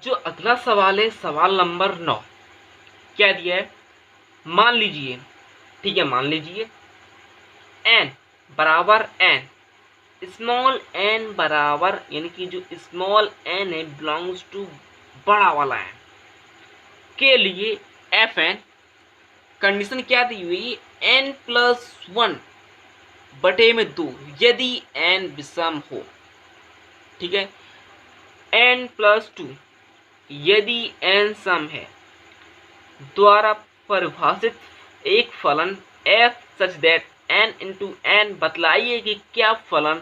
जो अगला सवाल है सवाल नंबर 9। क्या दिया है, मान लीजिए, ठीक है, मान लीजिए n बराबर n, स्मॉल n बराबर, यानी कि जो स्मॉल n है बिलोंग्स टू बड़ा वाला n के लिए fn कंडीशन क्या दी हुई, n प्लस 1 बटे में 2 यदि n विषम हो, ठीक है, n प्लस 2 यदि n सम है, द्वारा परिभाषित एक फलन f such that n into n, बतलाइए कि क्या फलन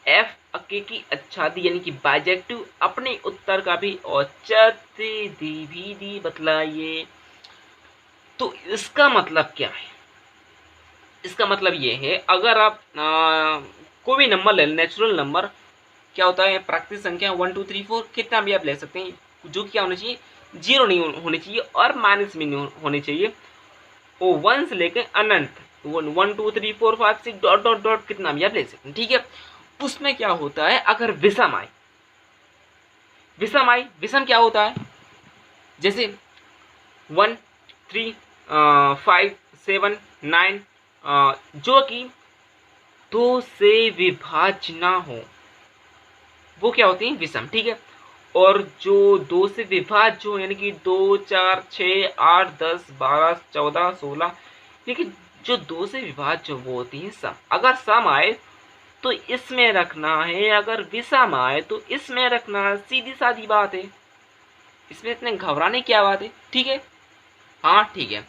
f की आच्छादी यानी कि बाइजेक्टिव अपने उत्तर का भी औचित्य भी बतलाइए। तो इसका मतलब क्या है, इसका मतलब ये है, अगर आप कोई भी नंबर ले, नेचुरल नंबर क्या होता है, प्राकृतिक संख्या 1 2 3 4 कितना भी आप ले सकते हैं, जो क्या होना चाहिए, जीरो नहीं होनी चाहिए और माइनस भी नहीं होनी चाहिए, वो 1 से लेकर अनंत 1 2 3 4 5 6 डॉट डॉट डॉट कितना भी आप ले सकते हैं, ठीक है। उसमें क्या होता है, अगर विषम आए, विषम क्या होता है, जैसे 1 3 5 7 9 जो कि 2 से विभाज्य ना हो, वो क्या होती है, विषम, ठीक है। और जो 2 से विभाज्य हो, यानी कि 2 4 6 8 10 12 14 16, लेकिन जो 2 से विभाज्य वो होती है सम। अगर सम आए तो इसमें रखना है, अगर विषम आए तो इसमें रखना है, सीधी सादी बात है, इसमें इतने घबराने की क्या बात है, ठीक है। हाँ ठीक है,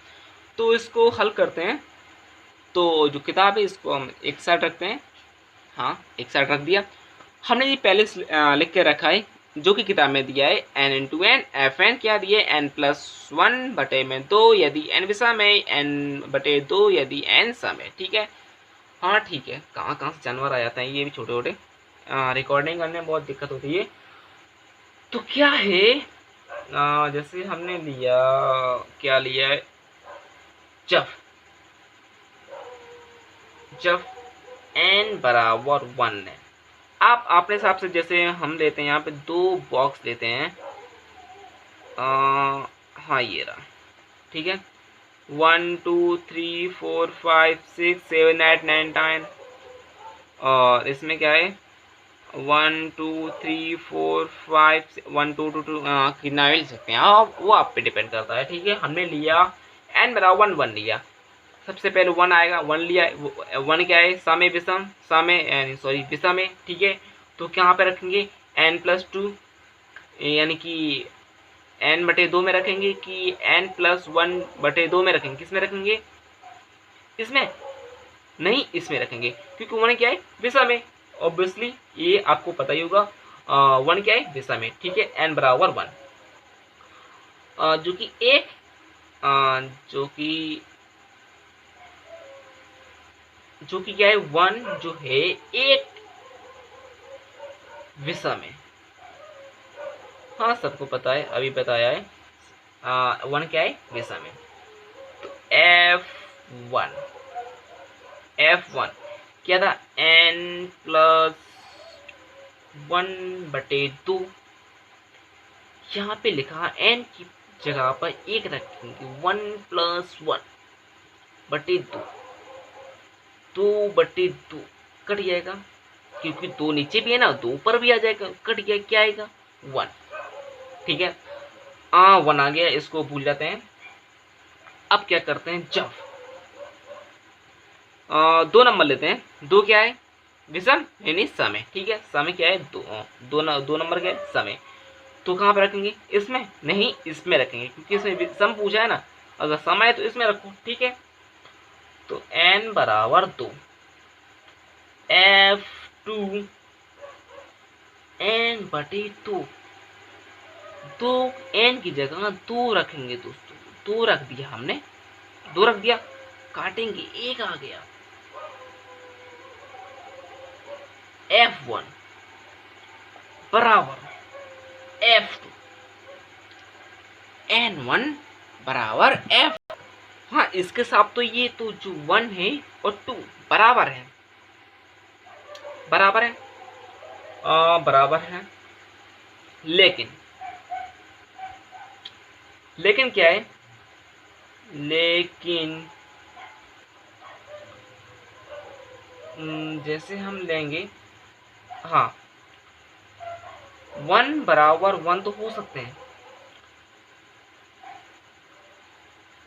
तो इसको हल करते हैं। तो जो किताब है इसको हम एक साइड रखते हैं, हाँ एक साइड रख दिया हमने, ये पहले लिख के रखा है जो कि किताब में दिया है, n into n f n क्या दिए, n प्लस 1 बटे में 2 यदि n विषम है, n बटे 2 यदि n सम है, ठीक है। हाँ ठीक है, कहाँ कहाँ से जानवर आ जाते हैं, ये भी छोटे छोटे, रिकॉर्डिंग करने में बहुत दिक्कत होती है। तो क्या है, जैसे हमने लिया, क्या लिया है, जब n बराबर 1 है, आप अपने हिसाब से, जैसे हम लेते हैं यहाँ पे 2 बॉक्स लेते हैं, हाँ ये रहा, ठीक है, 1 2 3 4 5 6 7 8 9 10, और इसमें क्या है 1 2 3 4 5 1 2 2 2 कितना भी ले सकते हैं आप, वो आप पे डिपेंड करता है, ठीक है। हमने लिया n बराबर 1 लिया, सबसे पहले 1 आएगा, 1 लिया, 1 क्या है, सम है, विषम, सम है, सॉरी विषम है, ठीक है। तो कहाँ पे रखेंगे, n प्लस 2 यानी कि n बटे 2 में रखेंगे कि n प्लस 1 बटे 2 में रखेंगे, किस में रखेंगे, इसमें नहीं, इसमें रखेंगे, क्योंकि 1 क्या है, विषम है, ऑब्वियसली ये आपको पता ही होगा, 1 क्या है, विषम है, ठीक है। n बराबर 1, जो कि एक जो कि क्या है, 1 जो है एक विषम है, हाँ सबको पता है, अभी बताया है, 1 क्या है, विषम है। तो f1 क्या था, n प्लस 1 बटे 2, यहाँ पे लिखा n की जगह पर एक रखेंगे, 1 प्लस 1 बटे 2, 2 बटे 2 कट जाएगा, क्योंकि 2 नीचे भी है ना, 2 ऊपर भी आ जाएगा, कट गया, क्या आएगा, 1, ठीक है। 1 आ गया, इसको भूल जाते हैं। अब क्या करते हैं, जब 2 नंबर लेते हैं, 2 क्या है, विषम यानी सम है, ठीक है, सम क्या है, 2 नंबर क्या है, सम है। तो कहाँ पे रखेंगे, इसमें नहीं, इसमें रखेंगे, क्योंकि इसमें सम पूछा है ना, अगर सम है तो इसमें रखो, ठीक है। तो n बराबर 2, f2 n बटे 2, 2 n की जगह 2 रखेंगे दोस्तों, 2 रख दिया हमने, 2 रख दिया, काटेंगे, 1 आ गया, f1 बराबर f2, n1 बराबर f। हाँ इसके साथ तो ये तो जो 1 है और 2 बराबर है, बराबर है, बराबर है, लेकिन लेकिन क्या है, लेकिन जैसे हम लेंगे, हाँ 1 बराबर 1 तो हो सकते हैं,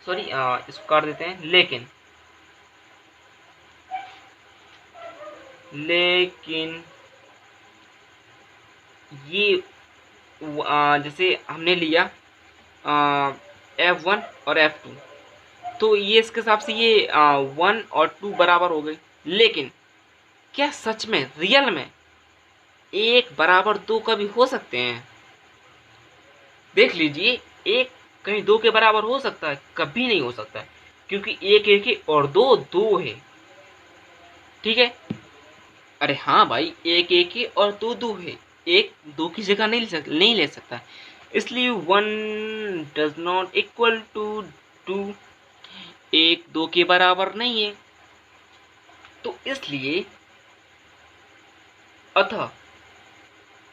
सॉरी इसको काट देते हैं, लेकिन ये जैसे हमने लिया F1 और F2, तो ये इसके हिसाब से ये 1 और 2 बराबर हो गए। लेकिन क्या सच में रियल में 1 बराबर 2 कभी हो सकते हैं? देख लीजिए, 1 कहीं 2 के बराबर हो सकता है? कभी नहीं हो सकता है, क्योंकि 1 1 है और 2 2 है। ठीक है, अरे हाँ भाई, 1 1 है और 2 2 है, 1 2 की जगह नहीं ले सकता, इसलिए 1 डज नॉट इक्वल टू 2, 1 2 के बराबर नहीं है। तो इसलिए अतः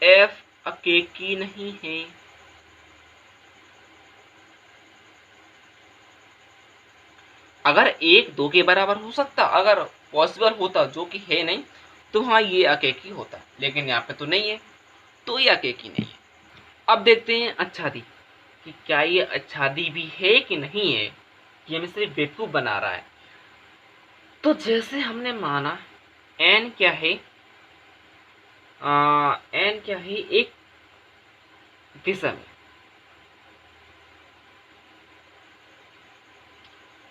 f अकेकी नहीं है। अगर 1 2 के बराबर हो सकता, अगर पॉसिबल होता, जो कि है नहीं, तो हाँ ये अकेकी होता, लेकिन यहाँ पे तो नहीं है, तो ये अकेकी नहीं है। अब देखते हैं अच्छादी, कि क्या ये अच्छादी भी है कि नहीं है, ये हमें सिर्फ बेवकूफ बना रहा है। तो जैसे हमने माना n क्या है, n क्या है, एक विषम है।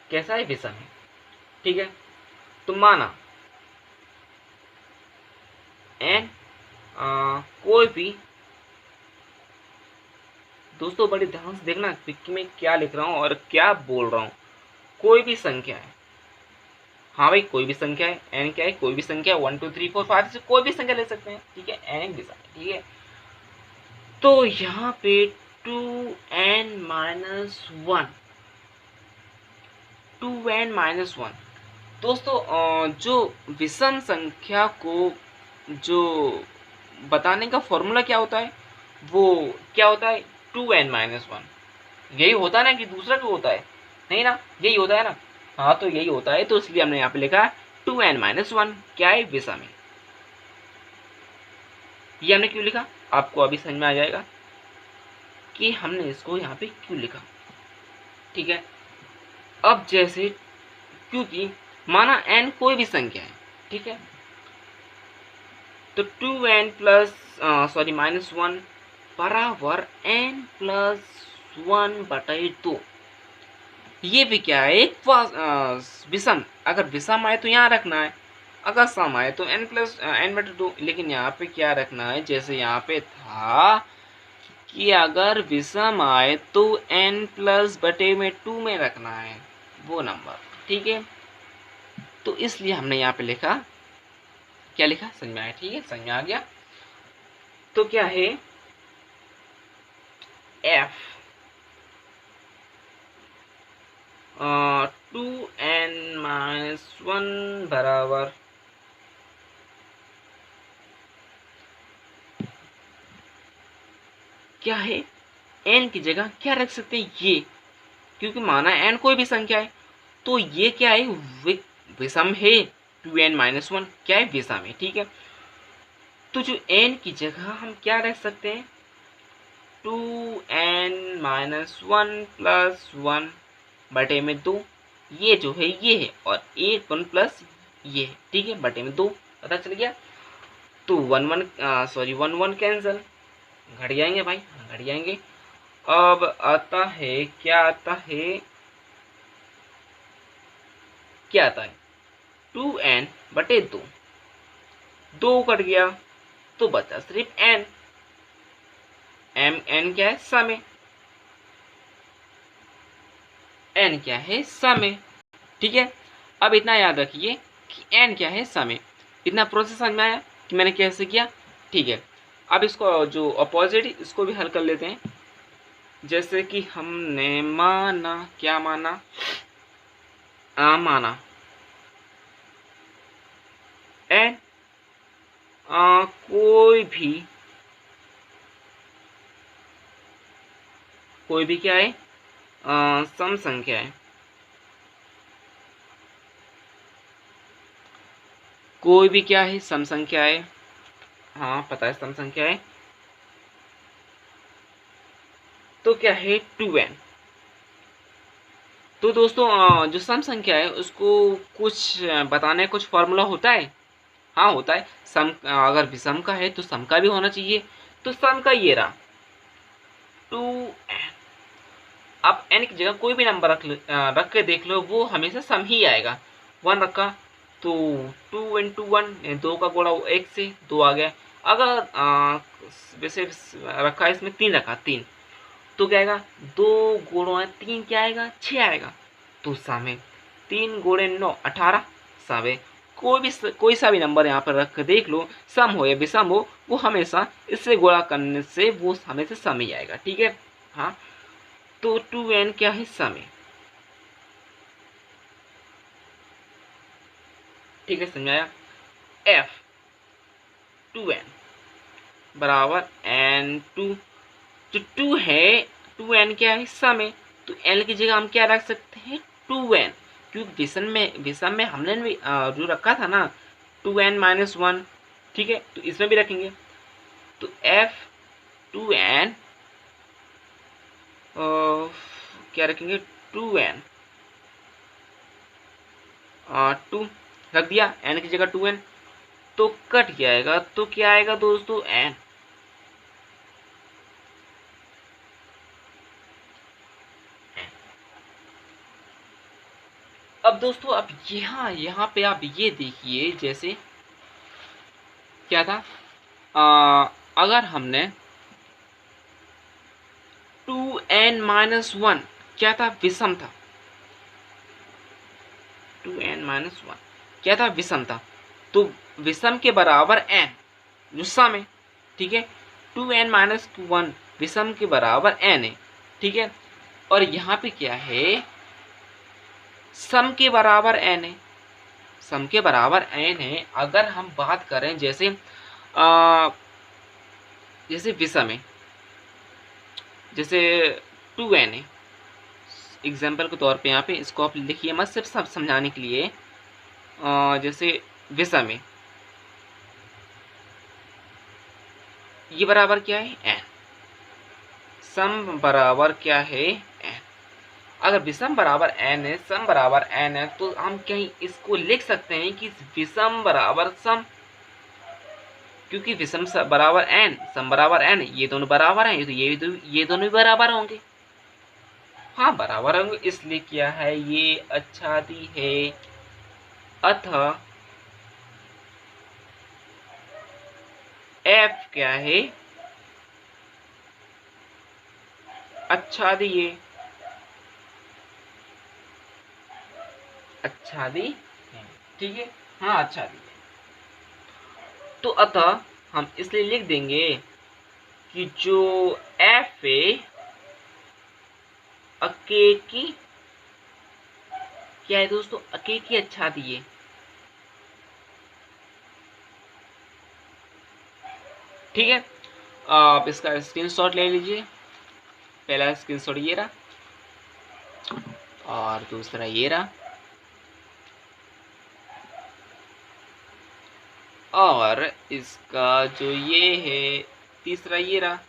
कैसा है, विषम है। ठीक है, तो माना n कोई भी, दोस्तों बड़ी ध्यान से देखना कि मैं क्या लिख रहा हूँ और क्या बोल रहा हूँ, कोई भी संख्या है, हाँ भाई कोई भी संख्या है, n क्या है, कोई भी संख्या 1 2 3 4 5 से कोई भी संख्या ले सकते हैं। ठीक है, n एक दिशा है। ठीक है, तो यहाँ पे 2n-1, 2n-1, दोस्तों जो विषम संख्या को जो बताने का फॉर्मूला क्या होता है, वो क्या होता है, 2n-1, यही होता है ना, कि दूसरा क्यों होता है, नहीं ना, यही होता है ना, हाँ तो यही होता है, तो इसलिए हमने यहाँ पे लिखा 2n-1 क्या है, विषम है। ये हमने क्यों लिखा, आपको अभी समझ में आ जाएगा कि हमने इसको यहाँ पे क्यों लिखा। ठीक है, अब जैसे, क्योंकि माना n कोई भी संख्या है, ठीक है, तो 2n प्लस सॉरी -1 बराबर n प्लस 1/2। ये भी क्या है, एक विषम, अगर विषम आए तो यहाँ रखना है, अगर सम आए तो n प्लस n/2। लेकिन यहाँ पे क्या रखना है, जैसे यहाँ पे था कि अगर विषम आए तो n प्लस बटे में 2 में रखना है वो नंबर। ठीक है, तो इसलिए हमने यहाँ पे लिखा, क्या लिखा, समझ में आया, ठीक है, समझ में आ गया। तो क्या है, f 2n-1 बराबर क्या है, n की जगह क्या रख सकते हैं, ये, क्योंकि माना n कोई भी संख्या है, तो ये क्या है, विषम है, 2n-1 क्या है, विषम है। ठीक है, तो जो n की जगह हम क्या रख सकते हैं, 2n-1 प्लस 1 बटे में 2, ये जो है ये है, और 1 प्लस ये है। ठीक है, बटे में 2 पता चल गया। तो 1 1 कैंसिल, घट जाएंगे भाई, घट जाएंगे। अब आता है, क्या आता है, क्या आता है, 2n बटे 2, 2 कट गया तो बचा सिर्फ n, n क्या है, समय, n क्या है, समय। ठीक है, अब इतना याद रखिए कि n क्या है, समय। इतना प्रोसेस समझ में आया कि मैंने कैसे किया। ठीक है, अब इसको जो अपोजिट इसको भी हल कर लेते हैं। जैसे कि हमने माना, क्या माना, माना n कोई भी क्या है, सम संख्या है, कोई भी क्या है, सम संख्या है। हाँ पता है सम संख्या है। तो क्या है 2n। तो दोस्तों जो सम संख्या है उसको कुछ बताने कुछ फॉर्मूला होता है। हाँ होता है। सम अगर विषम का है तो सम का भी होना चाहिए। तो सम का ये रहा 2n। आप n की जगह कोई भी नंबर रख के देख लो, वो हमेशा सम ही आएगा। 1 रखा तो 2 इंटू 1, 2 का गुणा 1 से 2 आ गया। अगर वैसे रखा इसमें 3 रखा 3, तो क्या आएगा 2 गुणा 3 क्या आएगा 6 आएगा। तो सम है 3 गुणे 9 18 सम है। कोई सा भी नंबर यहाँ पर रख कर देख लो, सम हो या विषम हो, वो हमेशा इससे गुणा करने से वो हमेशा सम ही आएगा। ठीक है। हाँ तो 2n क्या है सम है। ठीक है समझाया। f 2n बराबर n2। जो 2 है 2n क्या है सम है, तो n की जगह हम क्या रख सकते हैं 2n, क्योंकि विषम में हमने भी जो रखा था ना 2n-1। ठीक है तो इसमें भी रखेंगे। तो f 2n क्या रखेंगे 2n 2 रख दिया, n की जगह 2n। तो कट जाएगा तो क्या आएगा दोस्तों n। अब दोस्तों अब यहाँ पे आप ये देखिए, जैसे क्या था अगर हमने 2n-1 क्या था विषम था, 2n-1 क्या था विषम था। तो विषम के बराबर n जो सम है। ठीक है 2n-1 विषम के बराबर n है। ठीक है और यहाँ पे क्या है सम के बराबर n है, सम के बराबर n है। अगर हम बात करें जैसे जैसे विषम है, जैसे 2n है, एग्जाम्पल के तौर पे यहाँ पे इसको आप लिखिए मत, सिर्फ सब समझाने के लिए। जैसे विषम है ये बराबर क्या है n, सम बराबर क्या है n। अगर विषम बराबर n है, सम बराबर n है, तो हम कहीं इसको लिख सकते हैं कि विषम बराबर सम, क्योंकि विषम बराबर n सम बराबर n, ये दोनों बराबर हैं तो ये दोनों भी बराबर होंगे। हाँ बराबर होंगे, इसलिए क्या है ये आच्छादी है। अतः f क्या है आच्छादी है, आच्छादी है। ठीक है हाँ आच्छादी है। तो अतः हम इसलिए लिख देंगे कि जो f है अकेकी क्या है दोस्तों, अकेकी आच्छादी है। ठीक है आप इसका स्क्रीनशॉट ले लीजिए। पहला स्क्रीनशॉट ये रहा और दूसरा ये रहा और इसका जो ये है तीसरा ये रहा।